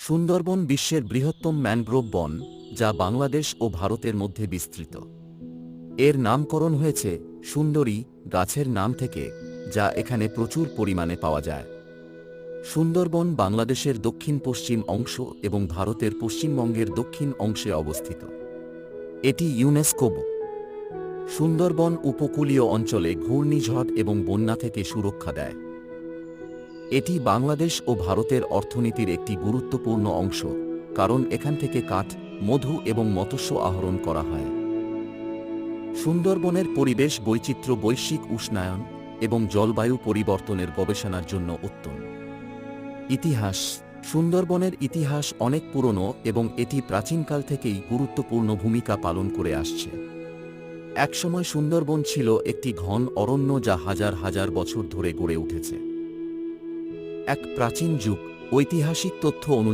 সুন্দরবন বিশ্বের বৃহত্তম ম্যানগ্রোভ বন, যা বাংলাদেশ ও ভারতের মধ্যে বিস্তৃত। এর নামকরণ হয়েছে সুন্দরী গাছের নাম থেকে, যা এখানে প্রচুর পরিমাণে পাওয়া যায়। সুন্দরবন বাংলাদেশের দক্ষিণ-পশ্চিম অংশ এবং ভারতের পশ্চিমবঙ্গের দক্ষিণ অংশে অবস্থিত। এটি ইউনেস্কো সুন্দরবন উপকূলীয় অঞ্চলে ঘূর্ণিঝড় এবং বন্যা থেকে সুরক্ষা দেয়। এটি বাংলাদেশ ও ভারতের অর্থনীতির একটি গুরুত্বপূর্ণ অংশ, কারণ এখান থেকে কাঠ, মধু এবং মৎস্য আহরণ করা হয়। সুন্দরবনের পরিবেশ বৈচিত্র্য বৈশ্বিক উষ্ণায়ন এবং জলবায়ু পরিবর্তনের গবেষণার জন্য উত্তম। ইতিহাস: সুন্দরবনের ইতিহাস অনেক পুরনো এবং এটি প্রাচীনকাল থেকেই গুরুত্বপূর্ণ ভূমিকা পালন করে আসছে। একসময় সুন্দরবন ছিল একটি ঘন অরণ্য যা হাজার হাজার বছর ধরে গড়ে উঠেছে। এক প্রাচীন যুগ। ঐতিহাসিক তথ্য অনুযায়ী